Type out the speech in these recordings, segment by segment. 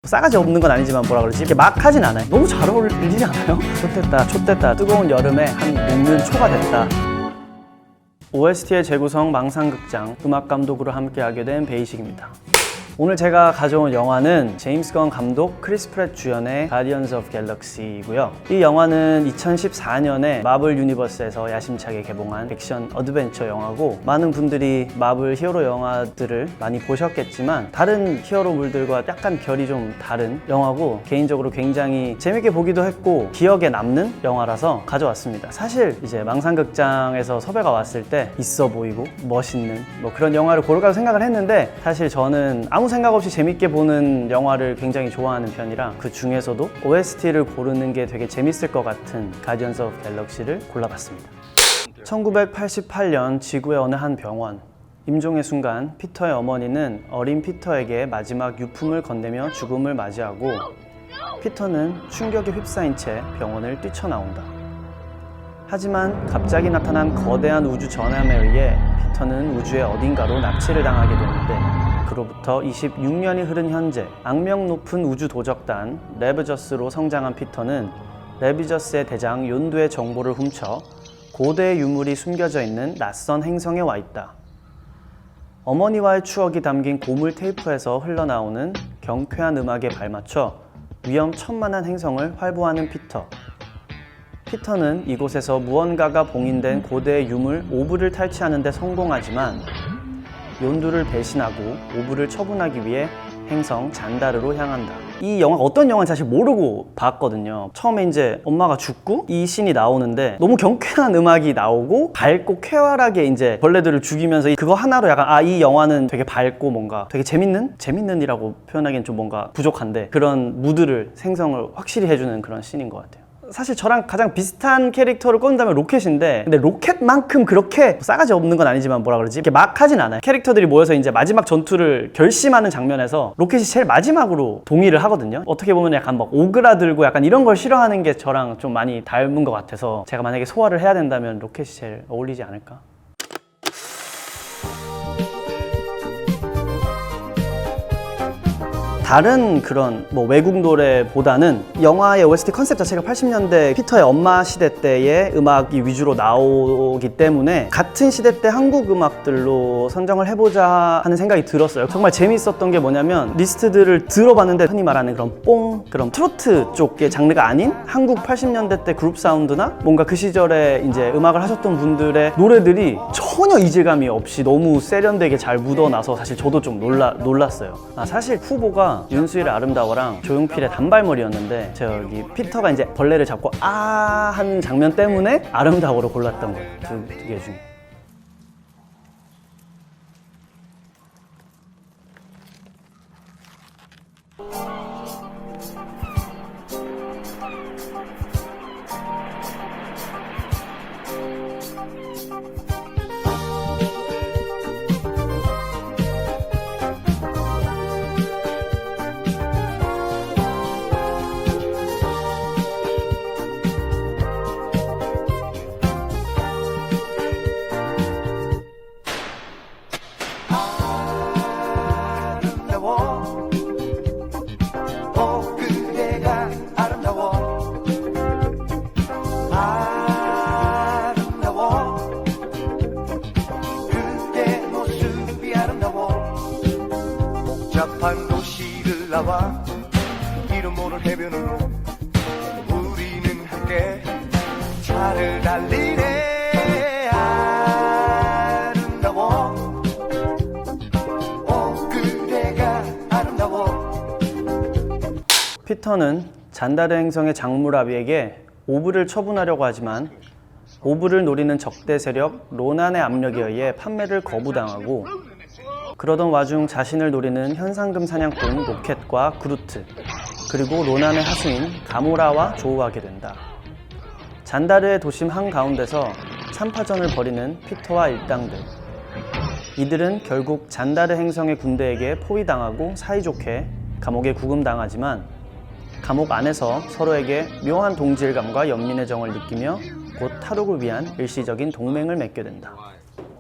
싸가지 없는 건 아니지만 뭐라 그러지? 이렇게 막 하진 않아요. 너무 잘 어울리지 않아요? 촛됐다 촛됐다 뜨거운 여름에 한 녹는 초가 됐다. OST의 재구성 망상극장 음악 감독으로 함께하게 된 베이식입니다. 오늘 제가 가져온 영화는 제임스 건 감독, 크리스 프렛 주연의 가디언즈 오브 갤럭시이고요. 이 영화는 2014년에 마블 유니버스에서 야심차게 개봉한 액션 어드벤처 영화고, 많은 분들이 마블 히어로 영화들을 많이 보셨겠지만 다른 히어로물들과 약간 결이 좀 다른 영화고, 개인적으로 굉장히 재밌게 보기도 했고 기억에 남는 영화라서 가져왔습니다. 사실 이제 망상극장에서 섭외가 왔을 때 있어 보이고 멋있는 뭐 그런 영화를 고를까 생각을 했는데, 사실 저는 아무 생각 없이 재밌게 보는 영화를 굉장히 좋아하는 편이라 그 중에서도 OST를 고르는 게 되게 재밌을 것 같은 가디언즈 오브 갤럭시를 골라봤습니다. 1988년 지구의 어느 한 병원. 임종의 순간 피터의 어머니는 어린 피터에게 마지막 유품을 건네며 죽음을 맞이하고, 피터는 충격에 휩싸인 채 병원을 뛰쳐나온다. 하지만 갑자기 나타난 거대한 우주 전함에 의해 피터는 우주의 어딘가로 납치를 당하게 되는데, 그로부터 26년이 흐른 현재 악명 높은 우주 도적단 레비저스로 성장한 피터는 레비저스의 대장 욘두의 정보를 훔쳐 고대 유물이 숨겨져 있는 낯선 행성에 와 있다. 어머니와의 추억이 담긴 고물 테이프에서 흘러나오는 경쾌한 음악에 발맞춰 위험천만한 행성을 활보하는 피터. 피터는 이곳에서 무언가가 봉인된 고대 유물 오브를 탈취하는 데 성공하지만 욘두를 배신하고 오브를 처분하기 위해 행성 잔다르로 향한다. 이 영화가 어떤 영화인지 사실 모르고 봤거든요. 처음에 이제 엄마가 죽고 이 씬이 나오는데 너무 경쾌한 음악이 나오고 밝고 쾌활하게 이제 벌레들을 죽이면서 그거 하나로 약간 이 영화는 되게 밝고 뭔가 되게 재밌는이라고 표현하기엔 좀 뭔가 부족한데, 그런 무드를 생성을 확실히 해주는 그런 씬인 것 같아요. 사실 저랑 가장 비슷한 캐릭터를 꼽는다면 로켓인데, 근데 로켓만큼 그렇게 싸가지 없는 건 아니지만 뭐라 그러지? 이렇게 막 하진 않아요. 캐릭터들이 모여서 이제 마지막 전투를 결심하는 장면에서 로켓이 제일 마지막으로 동의를 하거든요. 어떻게 보면 약간 막 오그라들고 약간 이런 걸 싫어하는 게 저랑 좀 많이 닮은 것 같아서, 제가 만약에 소화를 해야 된다면 로켓이 제일 어울리지 않을까? 다른 그런 뭐 외국 노래보다는 영화의 OST 컨셉 자체가 80년대 피터의 엄마 시대 때의 음악이 위주로 나오기 때문에 같은 시대 때 한국 음악들로 선정을 해보자 하는 생각이 들었어요. 정말 재밌었던 게 뭐냐면, 리스트들을 들어봤는데 흔히 말하는 그런 트로트 쪽의 장르가 아닌 한국 80년대 때 그룹 사운드나 뭔가 그 시절에 이제 음악을 하셨던 분들의 노래들이 전혀 이질감이 없이 너무 세련되게 잘 묻어나서 사실 저도 좀 놀랐어요. 사실 후보가 윤수일의 아름다워랑 조용필의 단발머리였는데, 저기 피터가 이제 벌레를 잡고 하는 장면 때문에 아름다워로 골랐던 거예요. 두 개 중에. 복잡한 도시를 나와 이름 모를 해변으로 우리는 함께 차를 달리네. 아름다워, 그대가 아름다워. 피터는 잔다르 행성의 장무라비에게 오브를 처분하려고 하지만 오브를 노리는 적대 세력 로난의 압력에 의해 판매를 거부당하고, 그러던 와중 자신을 노리는 현상금 사냥꾼 로켓과 그루트, 그리고 로난의 하수인 가모라와 조우하게 된다. 잔다르의 도심 한가운데서 참파전을 벌이는 피터와 일당들. 이들은 결국 잔다르 행성의 군대에게 포위당하고 사이좋게 감옥에 구금당하지만, 감옥 안에서 서로에게 묘한 동질감과 연민의 정을 느끼며 곧 탈옥을 위한 일시적인 동맹을 맺게 된다.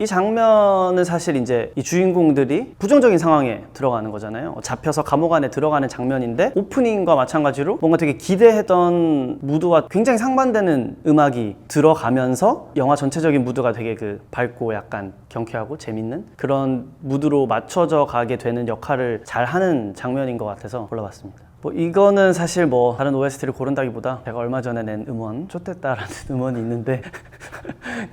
이 장면은 사실 이제 이 주인공들이 부정적인 상황에 들어가는 거잖아요. 잡혀서 감옥 안에 들어가는 장면인데 오프닝과 마찬가지로 뭔가 되게 기대했던 무드와 굉장히 상반되는 음악이 들어가면서 영화 전체적인 무드가 되게 그 밝고 약간 경쾌하고 재밌는 그런 무드로 맞춰져 가게 되는 역할을 잘 하는 장면인 것 같아서 골라봤습니다. 뭐 이거는 사실 뭐 다른 OST를 고른다기보다 제가 얼마 전에 낸 음원 쫓됐다라는 음원이 있는데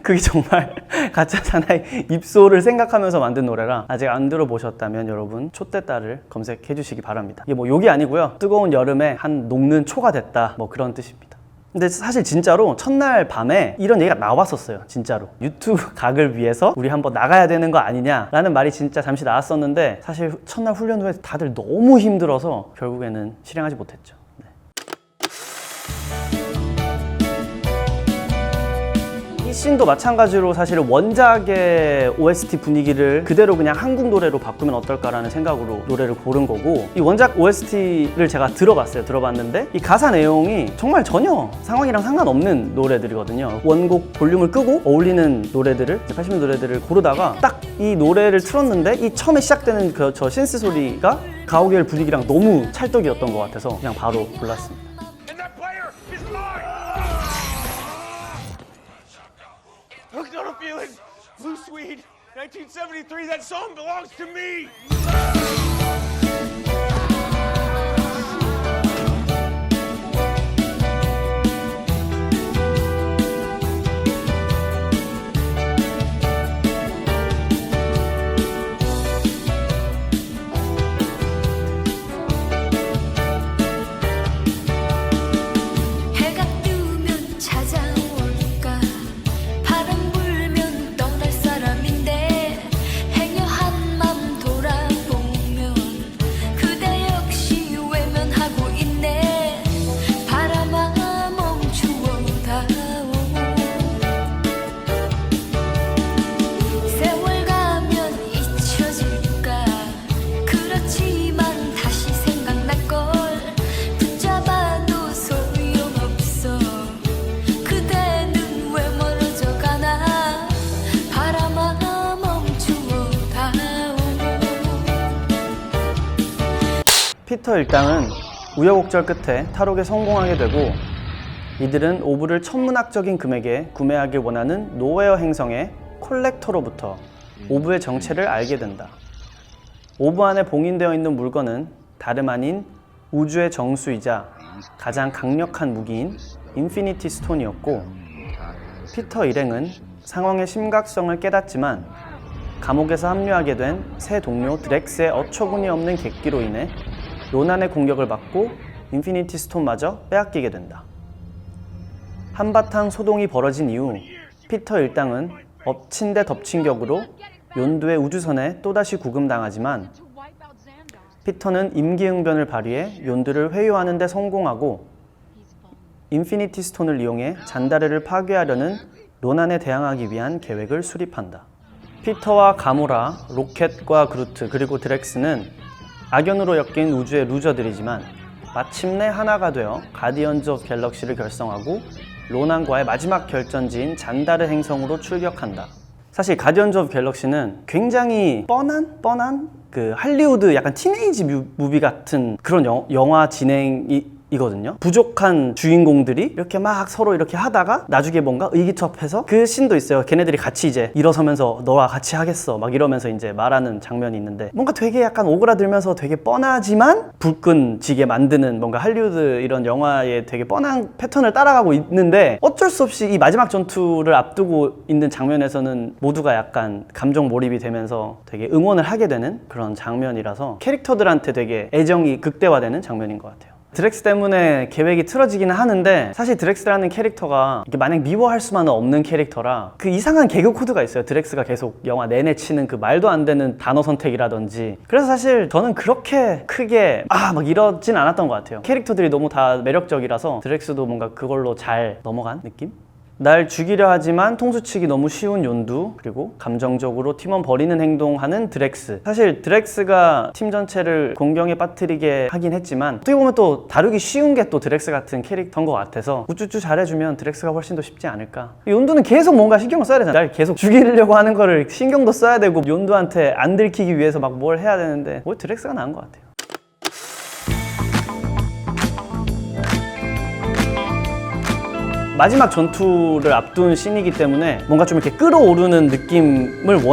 그게 정말 가짜 사나이 입소를 생각하면서 만든 노래라 아직 안 들어보셨다면 여러분 쫓됐다를 검색해 주시기 바랍니다. 이게 뭐 욕이 아니고요, 뜨거운 여름에 한 녹는 초가 됐다 뭐 그런 뜻입니다. 근데 사실 진짜로 첫날 밤에 이런 얘기가 나왔었어요. 진짜로 유튜브 각을 위해서 우리 한번 나가야 되는 거 아니냐라는 말이 진짜 잠시 나왔었는데 사실 첫날 훈련 후에 다들 너무 힘들어서 결국에는 실행하지 못했죠. 네. 이 씬도 마찬가지로 사실 원작의 OST 분위기를 그대로 그냥 한국 노래로 바꾸면 어떨까라는 생각으로 노래를 고른 거고, 이 원작 OST를 제가 들어봤는데 이 가사 내용이 정말 전혀 상황이랑 상관없는 노래들이거든요. 원곡 볼륨을 끄고 어울리는 노래들을 80년대 노래들을 고르다가 딱 이 노래를 틀었는데 이 처음에 시작되는 그 저 신스 소리가 가오갤 분위기랑 너무 찰떡이었던 것 같아서 그냥 바로 골랐습니다. And that player is mine! Hooked on a feeling, Blue Swede, 1973, that song belongs to me! 해가 뜨면 찾아올까 바람 불면 떠날 사람인데 행여한 맘 돌아보면 그대 역시 외면하고 있네. 바람아 멈추어다오. 세월 가면 잊혀질까 그렇지만 다시 생각날걸. 붙잡아도 소용없어. 그대는 왜 멀어져 가나. 바람아 멈추어다오. 피터 일당은 우여곡절 끝에 탈옥에 성공하게 되고 이들은 오브를 천문학적인 금액에 구매하길 원하는 노웨어 행성의 콜렉터로부터 오브의 정체를 알게 된다. 오브 안에 봉인되어 있는 물건은 다름 아닌 우주의 정수이자 가장 강력한 무기인 인피니티 스톤이었고, 피터 일행은 상황의 심각성을 깨닫지만 감옥에서 합류하게 된 새 동료 드렉스의 어처구니 없는 객기로 인해 로난의 공격을 받고 인피니티 스톤마저 빼앗기게 된다. 한바탕 소동이 벌어진 이후 피터 일당은 엎친 데 덮친 격으로 욘두의 우주선에 또다시 구금당하지만 피터는 임기응변을 발휘해 욘두를 회유하는 데 성공하고 인피니티 스톤을 이용해 잔다르를 파괴하려는 로난에 대항하기 위한 계획을 수립한다. 피터와 가모라, 로켓과 그루트 그리고 드렉스는 악연으로 엮인 우주의 루저들이지만 마침내 하나가 되어 가디언즈 오브 갤럭시를 결성하고 로난과의 마지막 결전지인 잔다르 행성으로 출격한다. 사실 가디언즈 오브 갤럭시는 굉장히 뻔한 그 할리우드 약간 티네이지 무비 같은 그런 영화 진행이거든요. 부족한 주인공들이 이렇게 막 서로 이렇게 하다가 나중에 뭔가 의기투합해서 그 씬도 있어요. 걔네들이 같이 이제 일어서면서 너와 같이 하겠어 막 이러면서 이제 말하는 장면이 있는데 뭔가 되게 약간 오그라들면서 되게 뻔하지만 불끈지게 만드는 뭔가 할리우드 이런 영화의 되게 뻔한 패턴을 따라가고 있는데 어쩔 수 없이 이 마지막 전투를 앞두고 있는 장면에서는 모두가 약간 감정 몰입이 되면서 되게 응원을 하게 되는 그런 장면이라서 캐릭터들한테 되게 애정이 극대화되는 장면인 것 같아요. 드렉스 때문에 계획이 틀어지기는 하는데 사실 드렉스라는 캐릭터가 이렇게 마냥 미워할 수만은 없는 캐릭터라 그 이상한 개그 코드가 있어요. 드렉스가 계속 영화 내내 치는 그 말도 안 되는 단어 선택이라든지. 그래서 사실 저는 그렇게 크게 막 이러진 않았던 것 같아요. 캐릭터들이 너무 다 매력적이라서 드렉스도 뭔가 그걸로 잘 넘어간 느낌? 날 죽이려 하지만 통수치기 너무 쉬운 욘두, 그리고 감정적으로 팀원 버리는 행동하는 드렉스. 사실 드렉스가 팀 전체를 공경에 빠뜨리게 하긴 했지만 어떻게 보면 또 다루기 쉬운 게 또 드렉스 같은 캐릭터인 것 같아서 우쭈쭈 잘해주면 드렉스가 훨씬 더 쉽지 않을까. 욘두는 계속 뭔가 신경을 써야 되잖아. 날 계속 죽이려고 하는 거를 신경도 써야 되고 욘두한테 안 들키기 위해서 막 뭘 해야 되는데 뭐 드렉스가 나은 것 같아요. 마지막 전투를 앞둔 씬이기 때문에 뭔가 좀 이렇게 끌어오르는 느낌을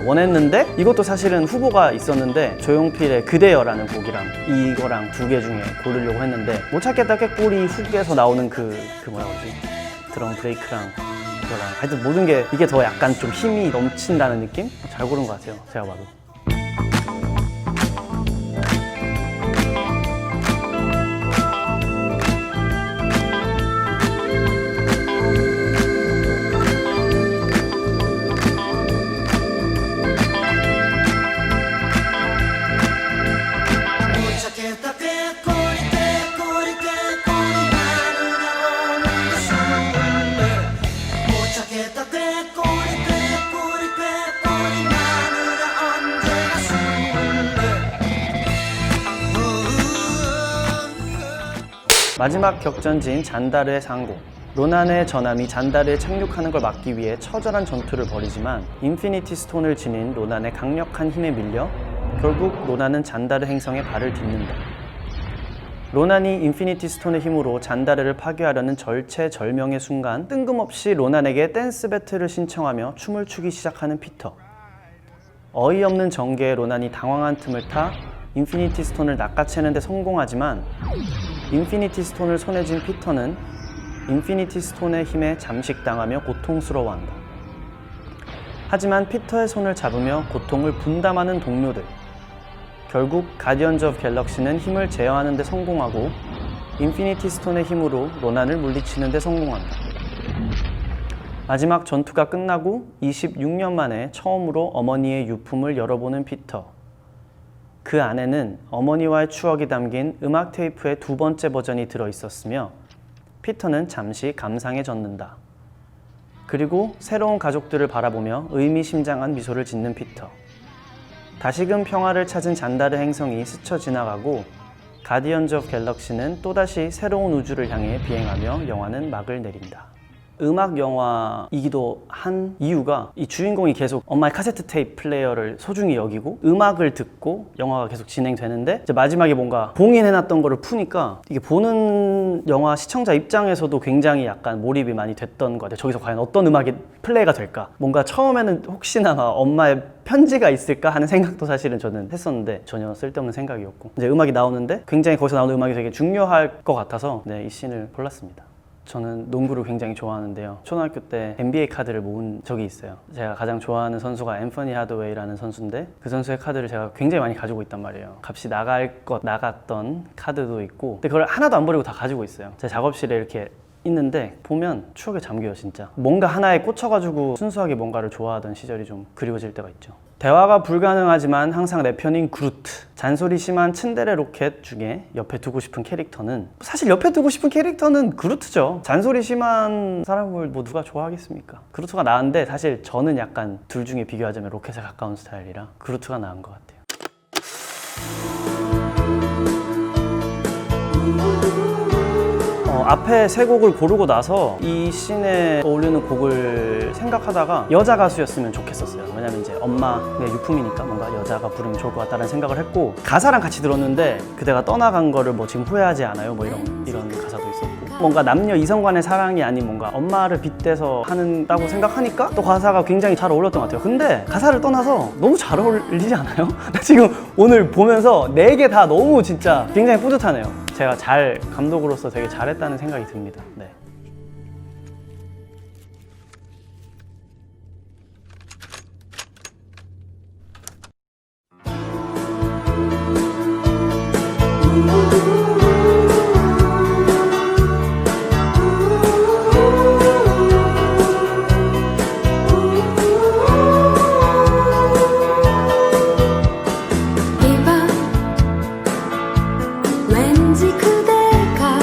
원했는데 이것도 사실은 후보가 있었는데 조용필의 그대여라는 곡이랑 이거랑 두 개 중에 고르려고 했는데 못 찾겠다 꾀꼬리 훅에서 나오는 그 뭐라 그러지? 드럼 브레이크랑 이거랑 하여튼 모든 게 이게 더 약간 좀 힘이 넘친다는 느낌? 잘 고른 것 같아요, 제가 봐도. 마지막 격전지인 잔다르의 상공. 로난의 전함이 잔다르에 착륙하는 걸 막기 위해 처절한 전투를 벌이지만 인피니티 스톤을 지닌 로난의 강력한 힘에 밀려 결국 로난은 잔다르 행성에 발을 딛는다. 로난이 인피니티 스톤의 힘으로 잔다르를 파괴하려는 절체절명의 순간 뜬금없이 로난에게 댄스 배틀을 신청하며 춤을 추기 시작하는 피터. 어이없는 전개에 로난이 당황한 틈을 타 인피니티 스톤을 낚아채는 데 성공하지만 인피니티 스톤을 손에 쥔 피터는 인피니티 스톤의 힘에 잠식당하며 고통스러워한다. 하지만 피터의 손을 잡으며 고통을 분담하는 동료들. 결국 가디언즈 오브 갤럭시는 힘을 제어하는 데 성공하고 인피니티 스톤의 힘으로 로난을 물리치는 데 성공한다. 마지막 전투가 끝나고 26년 만에 처음으로 어머니의 유품을 열어보는 피터. 그 안에는 어머니와의 추억이 담긴 음악 테이프의 두 번째 버전이 들어있었으며 피터는 잠시 감상에 젖는다. 그리고 새로운 가족들을 바라보며 의미심장한 미소를 짓는 피터. 다시금 평화를 찾은 잔다르 행성이 스쳐 지나가고 가디언즈 오브 갤럭시는 또다시 새로운 우주를 향해 비행하며 영화는 막을 내린다. 음악 영화이기도 한 이유가 이 주인공이 계속 엄마의 카세트 테이프 플레이어를 소중히 여기고 음악을 듣고 영화가 계속 진행되는데 이제 마지막에 뭔가 봉인해놨던 거를 푸니까 이게 보는 영화 시청자 입장에서도 굉장히 약간 몰입이 많이 됐던 것 같아요. 저기서 과연 어떤 음악이 플레이가 될까? 뭔가 처음에는 혹시나 엄마의 편지가 있을까 하는 생각도 사실은 저는 했었는데 전혀 쓸데없는 생각이었고 이제 음악이 나오는데 굉장히 거기서 나오는 음악이 되게 중요할 것 같아서 네, 이 씬을 골랐습니다. 저는 농구를 굉장히 좋아하는데요. 초등학교 때 NBA 카드를 모은 적이 있어요. 제가 가장 좋아하는 선수가 앤서니 하드웨이라는 선수인데 그 선수의 카드를 제가 굉장히 많이 가지고 있단 말이에요. 값이 나갔던 카드도 있고 근데 그걸 하나도 안 버리고 다 가지고 있어요. 제 작업실에 이렇게 있는데 보면 추억에 잠겨요 진짜. 뭔가 하나에 꽂혀가지고 순수하게 뭔가를 좋아하던 시절이 좀 그리워질 때가 있죠. 대화가 불가능하지만 항상 내 편인 그루트. 잔소리 심한 츤데레 로켓 중에 옆에 두고 싶은 캐릭터는 사실 옆에 두고 싶은 캐릭터는 그루트죠. 잔소리 심한 사람을 뭐 누가 좋아하겠습니까? 그루트가 나은데 사실 저는 약간 둘 중에 비교하자면 로켓에 가까운 스타일이라 그루트가 나은 것 같아요. 앞에 세 곡을 고르고 나서 이 씬에 어울리는 곡을 생각하다가 여자 가수였으면 좋겠었어요. 왜냐면 이제 엄마의 유품이니까 뭔가 여자가 부르면 좋을 것 같다는 생각을 했고 가사랑 같이 들었는데 그대가 떠나간 거를 뭐 지금 후회하지 않아요? 뭐 이런 가사도 있었고 뭔가 남녀 이성 간의 사랑이 아닌 뭔가 엄마를 빗대서 한다고 생각하니까 또 가사가 굉장히 잘 어울렸던 것 같아요. 근데 가사를 떠나서 너무 잘 어울리지 않아요? 나 지금 오늘 보면서 네 개 다 너무 진짜 굉장히 뿌듯하네요. 제가 감독으로서 되게 잘했다는 생각이 듭니다. 네. 이밤 왠지 그대가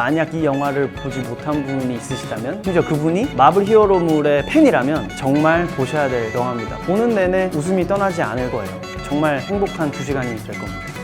만약 이 영화를 보지 못한 분이 있으시다면, 심지어 그분이 마블 히어로물의 팬이라면 정말 보셔야 될 영화입니다. 보는 내내 웃음이 떠나지 않을 거예요. 정말 행복한 2시간이 될 겁니다.